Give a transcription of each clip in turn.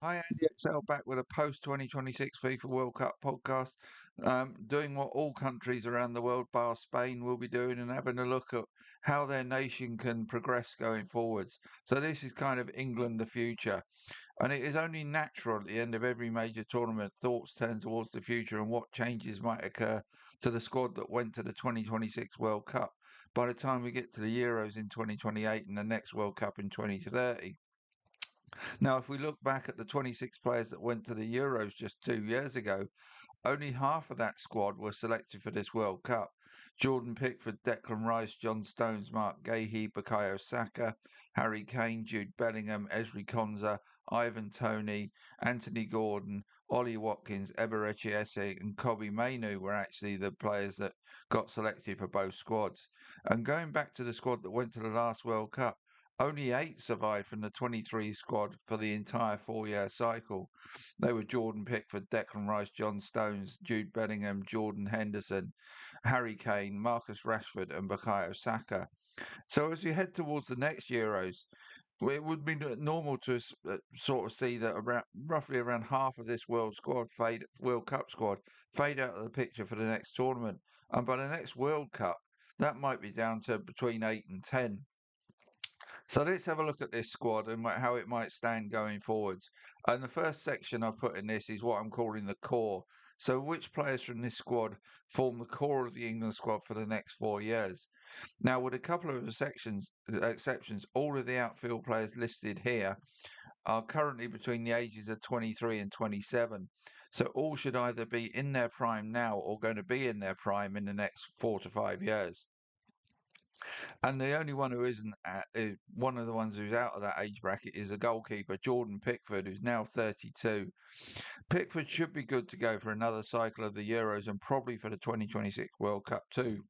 Hi, Andy XL back with a post 2026 FIFA World Cup podcast, doing what all countries around the world, bar Spain, will be doing and having a look at how their nation can progress going forwards. So, this is kind of England the future. And it is only natural at the end of every major tournament, thoughts turn towards the future and what changes might occur to the squad that went to the 2026 World Cup by the time we get to the Euros in 2028 and the next World Cup in 2030. Now, if we look back at the 26 players that went to the Euros just 2 years ago, only half of that squad were selected for this World Cup. Jordan Pickford, Declan Rice, John Stones, Mark Gahey, Bukayo Saka, Harry Kane, Jude Bellingham, Ezri Konsa, Ivan Toney, Anthony Gordon, Ollie Watkins, Eberechi Eze, and Kobe Mainu were actually the players that got selected for both squads. And going back to the squad that went to the last World Cup, only 8 survived from the 23 squad for the entire 4 year cycle. They were Jordan Pickford, Declan Rice, John Stones, Jude Bellingham, Jordan Henderson, Harry Kane, Marcus Rashford, and Bukayo Saka. So as we head towards the next Euros, it would be normal to sort of see that roughly around half of this World Cup squad fade out of the picture for the next tournament, and by the next World Cup, that might be down to between 8 and 10. So let's have a look at this squad and how it might stand going forwards. And the first section I put in this is what I'm calling the core. So which players from this squad form the core of the England squad for the next 4 years? Now, with a couple of exceptions, all of the outfield players listed here are currently between the ages of 23 and 27. So all should either be in their prime now or going to be in their prime in the next 4 to 5 years. And the only one who isn't one of the ones who's out of that age bracket is the goalkeeper, Jordan Pickford, who's now 32. Pickford should be good to go for another cycle of the Euros and probably for the 2026 World Cup too,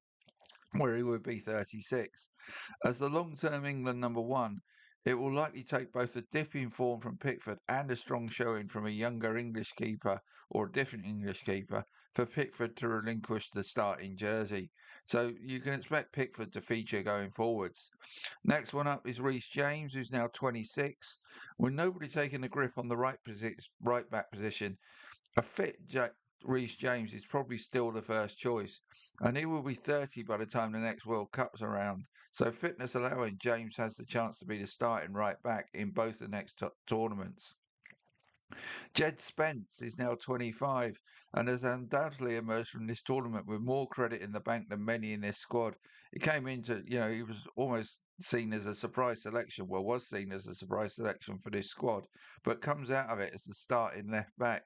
where he would be 36. As the long-term England number one, it will likely take both a dip in form from Pickford and a strong showing from a younger English keeper or a different English keeper for Pickford to relinquish the starting jersey. So you can expect Pickford to feature going forwards. Next one up is Reece James, who's now 26. With nobody taking the grip on the right back position, a fit Reece James is probably still the first choice, and he will be 30 by the time the next World Cup's around. So, fitness allowing, James has the chance to be the starting right back in both the next tournaments. Jed Spence is now 25 and has undoubtedly emerged from this tournament with more credit in the bank than many in this squad. He came into, he was almost seen as a surprise selection, well, was seen as a surprise selection for this squad, but comes out of it as the starting left back.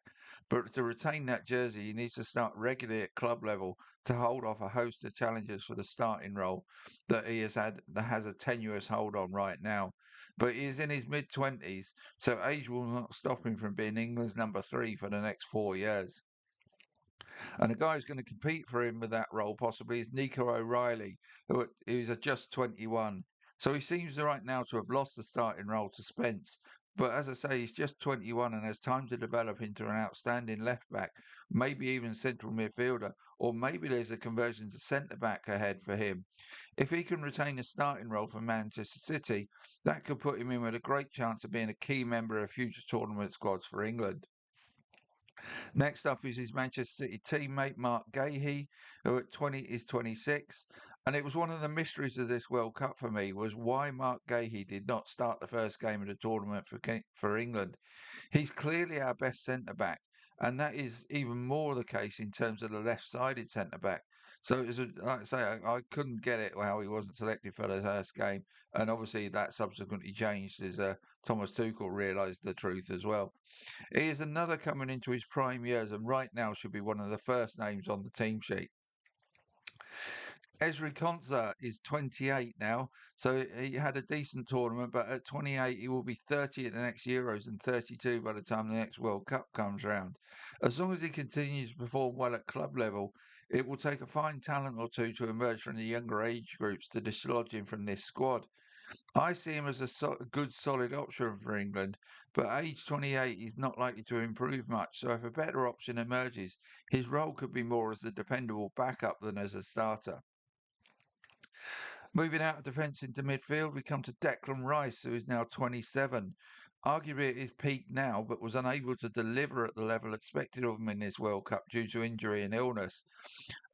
But to retain that jersey, he needs to start regularly at club level to hold off a host of challenges for the starting role that has a tenuous hold on right now. But he is in his mid 20s, so age will not stop him from being England's number three for the next 4 years. And the guy who's going to compete for him with that role possibly is Nico O'Reilly, who's at just 21. So he seems right now to have lost the starting role to Spence. But as I say, he's just 21 and has time to develop into an outstanding left back, maybe even central midfielder, or maybe there's a conversion to centre back ahead for him. If he can retain a starting role for Manchester City, that could put him in with a great chance of being a key member of future tournament squads for England. Next up is his Manchester City teammate Mark Gahey, who at 20 is 26. And it was one of the mysteries of this World Cup for me was why Mark Gahey did not start the first game of the tournament for England. He's clearly our best centre back, and that is even more the case in terms of the left-sided centre back. So it was like I say, I couldn't get it how he wasn't selected for the first game, and obviously that subsequently changed as Thomas Tuchel realised the truth as well. He is another coming into his prime years, and right now should be one of the first names on the team sheet. Ezri Konsa is 28 now, so he had a decent tournament, but at 28 he will be 30 at the next Euros and 32 by the time the next World Cup comes round. As long as he continues to perform well at club level, it will take a fine talent or two to emerge from the younger age groups to dislodge him from this squad. I see him as a good, solid option for England, but age 28 is not likely to improve much. So if a better option emerges, his role could be more as a dependable backup than as a starter. Moving out of defence into midfield, we come to Declan Rice, who is now 27. arguably at his peak now, but was unable to deliver at the level expected of him in this World Cup due to injury and illness.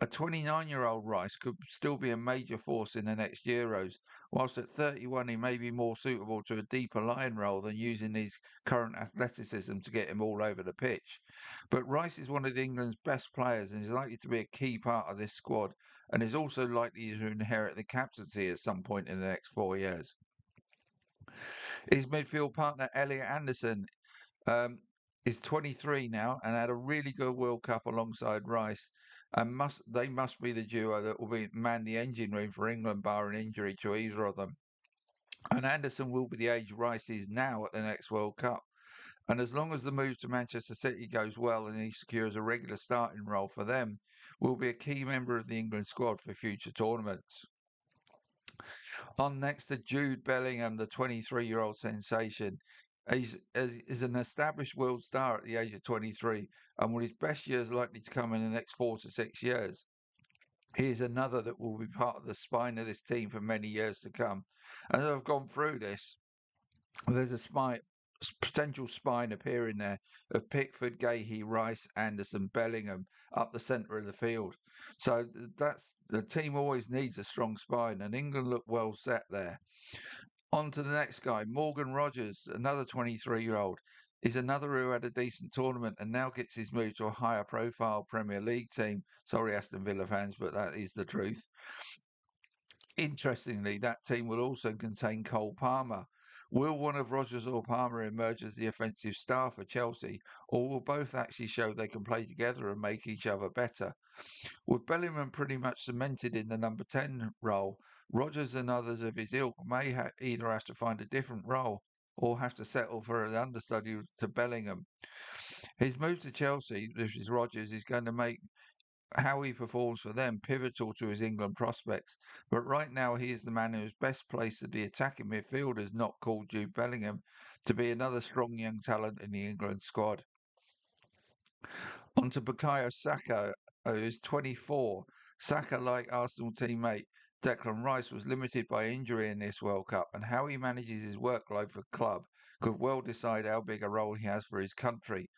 A 29-year-old Rice could still be a major force in the next Euros, whilst at 31 he may be more suitable to a deeper line role than using his current athleticism to get him all over the pitch. But Rice is one of England's best players and is likely to be a key part of this squad, and is also likely to inherit the captaincy at some point in the next 4 years. His midfield partner Elliot Anderson um, is 23 now and had a really good World Cup alongside Rice, and they must be the duo that will man the engine room for England, barring injury to either of them. And Anderson will be the age Rice is now at the next World Cup. And as long as the move to Manchester City goes well and he secures a regular starting role for them, will be a key member of the England squad for future tournaments. On next to Jude Bellingham, the 23-year-old sensation. He's an established world star at the age of 23, and with his best years likely to come in the next 4 to 6 years. He is another that will be part of the spine of this team for many years to come. And as I've gone through this, there's a potential spine appearing there of Pickford, Gahey, Rice, Anderson, Bellingham up the centre of the field. So that's the team always needs a strong spine, and England look well set there. On to the next guy, Morgan Rogers, another 23-year-old, is another who had a decent tournament and now gets his move to a higher profile Premier League team. Sorry, Aston Villa fans, but that is the truth. Interestingly, that team will also contain Cole Palmer. Will one of Rogers or Palmer emerge as the offensive star for Chelsea, or will both actually show they can play together and make each other better? With Bellingham pretty much cemented in the number 10 role, Rogers and others of his ilk may either have to find a different role or have to settle for an understudy to Bellingham. His move to Chelsea, which is Rogers, is going to make how he performs for them pivotal to his England prospects. But right now, he is the man who is best placed at the attacking midfielders, not called Jude Bellingham, to be another strong young talent in the England squad. On to Bukayo Saka, who is 24. Saka, like Arsenal teammate Declan Rice, was limited by injury in this World Cup, and how he manages his workload for club could well decide how big a role he has for his country.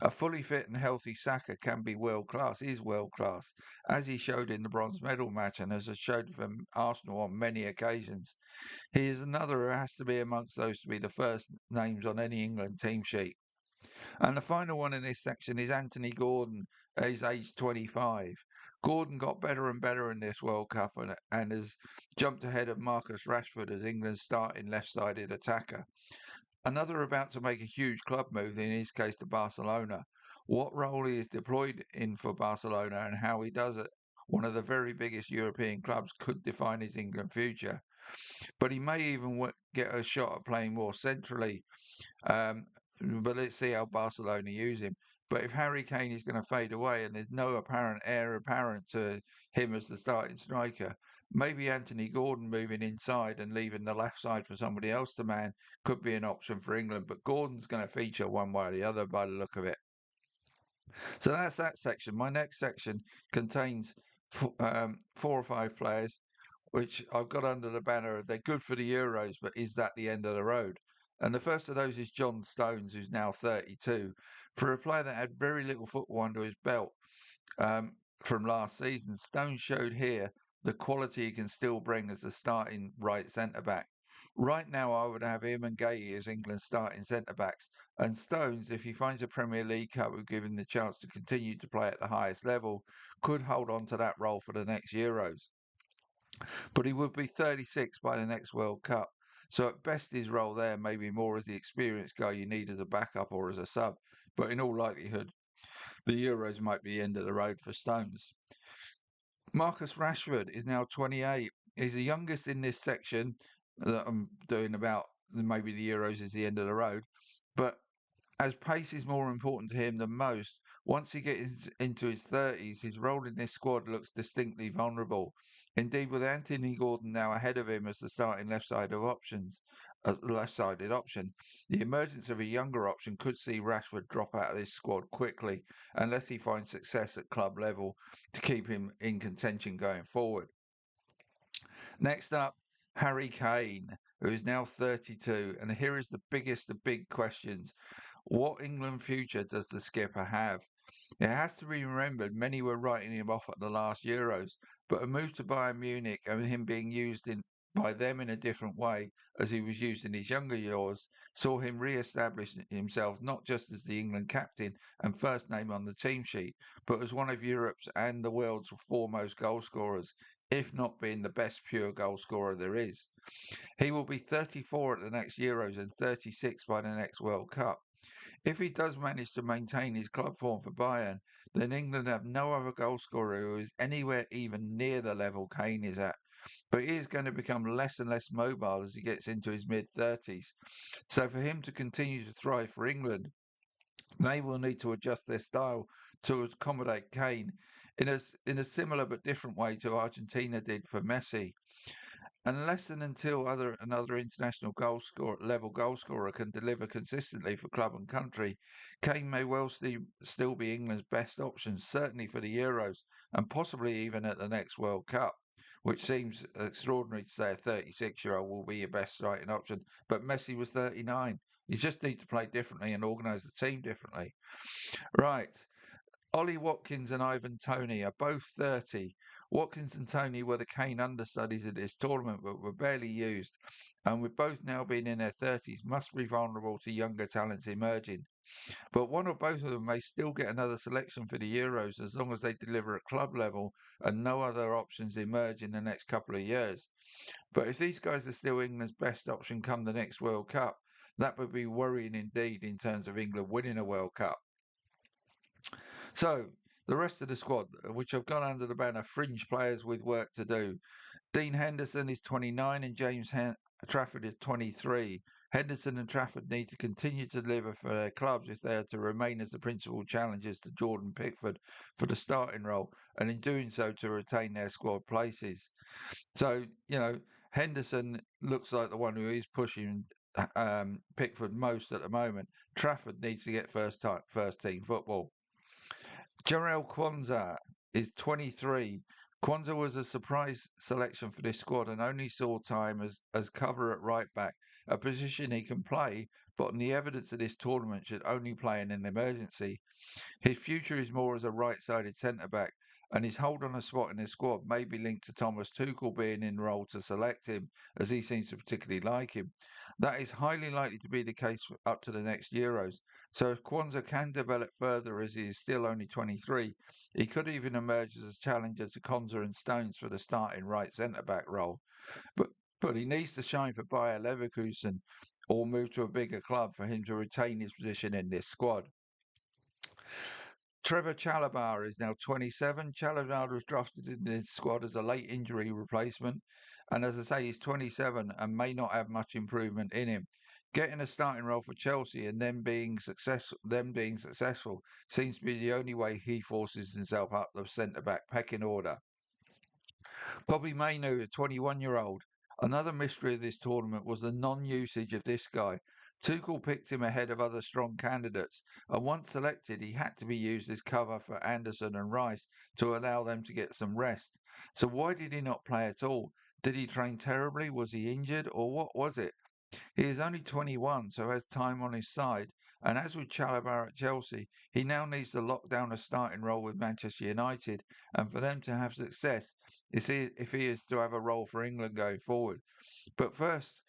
A fully fit and healthy Saka can be world class, is world class, as he showed in the bronze medal match and as has showed for Arsenal on many occasions. He is another who has to be amongst those to be the first names on any England team sheet. And the final one in this section is Anthony Gordon. He's aged 25. Gordon got better and better in this World Cup and has jumped ahead of Marcus Rashford as England's starting left-sided attacker. Another about to make a huge club move, in his case to Barcelona. What role he is deployed in for Barcelona and how he does it, one of the very biggest European clubs, could define his England future. But he may even get a shot at playing more centrally. But let's see how Barcelona use him. But if Harry Kane is going to fade away and there's no apparent heir apparent to him as the starting striker, maybe Anthony Gordon moving inside and leaving the left side for somebody else to man could be an option for England. But Gordon's going to feature one way or the other by the look of it. So that's that section. My next section contains 4 or 5 players which I've got under the banner of they're good for the Euros, but is that the end of the road? And the first of those is John Stones, who's now 32. For a player that had very little football under his belt from last season, Stones showed here the quality he can still bring as a starting right centre back. Right now, I would have him and Gahey as England's starting centre backs. And Stones, if he finds a Premier League club who give him the chance to continue to play at the highest level, could hold on to that role for the next Euros. But he would be 36 by the next World Cup. So at best, his role there may be more as the experienced guy you need as a backup or as a sub. But in all likelihood, the Euros might be the end of the road for Stones. Marcus Rashford is now 28. He's the youngest in this section that I'm doing about maybe the Euros is the end of the road. But as pace is more important to him than most, once he gets into his 30s, his role in this squad looks distinctly vulnerable. Indeed, with Anthony Gordon now ahead of him as the starting left-sided option, the emergence of a younger option could see Rashford drop out of this squad quickly unless he finds success at club level to keep him in contention going forward. Next up, Harry Kane, who is now 32. And here is the biggest of big questions. What England future does the skipper have? It has to be remembered many were writing him off at the last Euros, but a move to Bayern Munich and him being used by them in a different way as he was used in his younger years saw him re-establish himself not just as the England captain and first name on the team sheet, but as one of Europe's and the world's foremost goal scorers, if not being the best pure goal scorer there is. He will be 34 at the next Euros and 36 by the next World Cup. If he does manage to maintain his club form for Bayern, then England have no other goalscorer who is anywhere even near the level Kane is at. But he is going to become less and less mobile as he gets into his mid 30s. So for him to continue to thrive for England, they will need to adjust their style to accommodate Kane in a similar but different way to Argentina did for Messi. Unless and until another international level goal scorer can deliver consistently for club and country, Kane may well still be England's best option, certainly for the Euros and possibly even at the next World Cup, which seems extraordinary to say a 36-year-old will be your best starting option. But Messi was 39. You just need to play differently and organise the team differently. Right. Ollie Watkins and Ivan Toney are both 30. Watkins and Toney were the Kane understudies at this tournament, but were barely used, and with both now being in their 30s, must be vulnerable to younger talents emerging. But one or both of them may still get another selection for the Euros as long as they deliver at club level and no other options emerge in the next couple of years. But if these guys are still England's best option come the next World Cup, that would be worrying indeed in terms of England winning a World Cup. So, the rest of the squad, which have gone under the banner fringe players with work to do. Dean Henderson is 29 and Trafford is 23. Henderson and Trafford need to continue to deliver for their clubs if they are to remain as the principal challengers to Jordan Pickford for the starting role, and in doing so to retain their squad places. So, Henderson looks like the one who is pushing Pickford most at the moment. Trafford needs to get first team football. Jarell Quansah is 23. Quansah was a surprise selection for this squad and only saw time as cover at right back, a position he can play, but on the evidence of this tournament should only play in an emergency. His future is more as a right-sided centre-back, and his hold on a spot in the squad may be linked to Thomas Tuchel being in role to select him, as he seems to particularly like him. That is highly likely to be the case up to the next Euros. So if Quansah can develop further as he is still only 23, he could even emerge as a challenger to Konsa and Stones for the starting right centre-back role. But but he needs to shine for Bayer Leverkusen or move to a bigger club for him to retain his position in this squad. Trevor Chalobah is now 27. Chalobah was drafted in this squad as a late injury replacement, and as I say, he's 27 and may not have much improvement in him. Getting a starting role for Chelsea and them being successful seems to be the only way he forces himself up the centre back pecking order. Bobby Mainu, a 21-year-old. Another mystery of this tournament was the non-usage of this guy. Tuchel picked him ahead of other strong candidates, and once selected, he had to be used as cover for Anderson and Rice to allow them to get some rest. So why did he not play at all? Did he train terribly? Was he injured? Or what was it? He is only 21, so has time on his side. And as with Chalobah at Chelsea, he now needs to lock down a starting role with Manchester United. And for them to have success, if he is to have a role for England going forward. But first,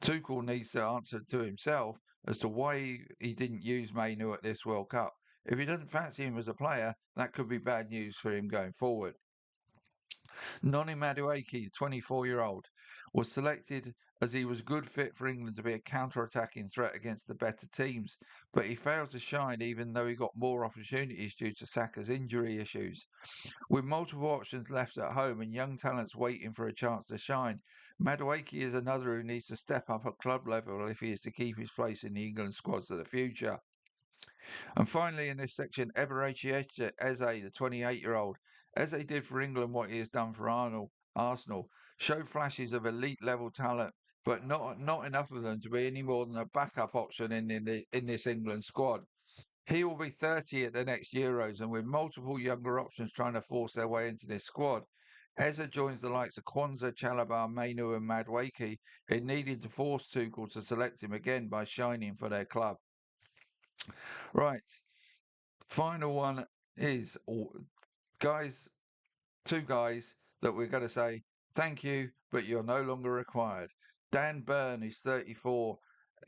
Tuchel needs to answer to himself as to why he didn't use Mainu at this World Cup. If he doesn't fancy him as a player, that could be bad news for him going forward. Noni Madueke, 24-year-old, was selected as he was good fit for England to be a counter-attacking threat against the better teams, but he failed to shine even though he got more opportunities due to Saka's injury issues. With multiple options left at home and young talents waiting for a chance to shine, Madueke is another who needs to step up at club level if he is to keep his place in the England squads of the future. And finally, in this section, Eberechi Eze, the 28-year-old. Eze did for England what he has done for Arsenal, showed flashes of elite level talent, but not enough of them to be any more than a backup option in this England squad. He will be 30 at the next Euros, and with multiple younger options trying to force their way into this squad, Eza joins the likes of Kwanzaa, Chalabar, Mainu, and Madwaki in needing to force Tuchel to select him again by shining for their club. Right, final one is guys, two guys that we're going to say thank you, but you're no longer required. Dan Burn is 34.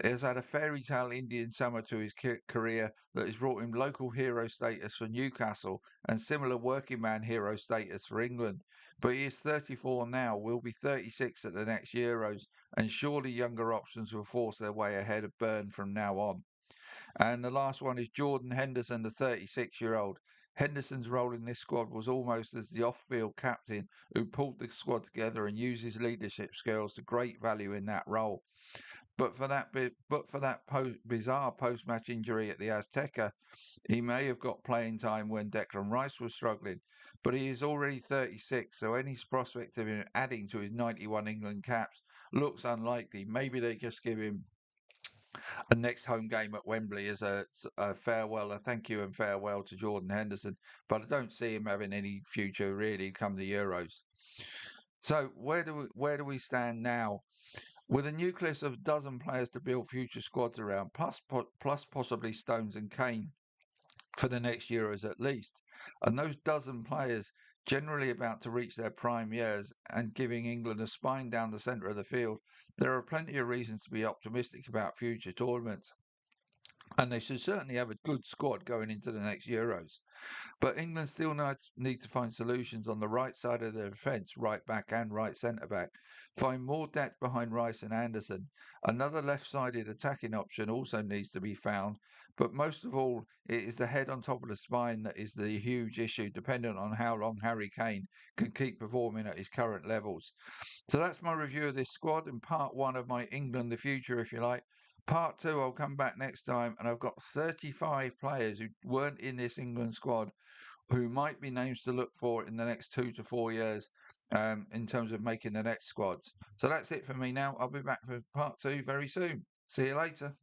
Has had a fairy tale Indian summer to his career that has brought him local hero status for Newcastle and similar working man hero status for England. But he is 34 now, will be 36 at the next Euros, and surely younger options will force their way ahead of Burn from now on. And the last one is Jordan Henderson, the 36-year-old. Henderson's role in this squad was almost as the off-field captain who pulled the squad together and used his leadership skills to great value in that role. But for that bizarre post-match injury at the Azteca, he may have got playing time when Declan Rice was struggling. But he is already 36, so any prospect of him adding to his 91 England caps looks unlikely. Maybe they just give him a next home game at Wembley as a farewell, a thank you and farewell to Jordan Henderson. But I don't see him having any future really come the Euros. So where do we stand now? With a nucleus of a dozen players to build future squads around, plus possibly Stones and Kane for the next Euros at least, and those dozen players generally about to reach their prime years and giving England a spine down the centre of the field, there are plenty of reasons to be optimistic about future tournaments. And they should certainly have a good squad going into the next Euros. But England still need to find solutions on the right side of the defence, right back and right centre back. Find more depth behind Rice and Anderson. Another left sided attacking option also needs to be found. But most of all, it is the head on top of the spine that is the huge issue, dependent on how long Harry Kane can keep performing at his current levels. So that's my review of this squad in part one of my England the Future, if you like. Part two, I'll come back next time, and I've got 35 players who weren't in this England squad who might be names to look for in the next 2 to 4 years in terms of making the next squads. So that's it for me now. I'll be back for part two very soon. See you later.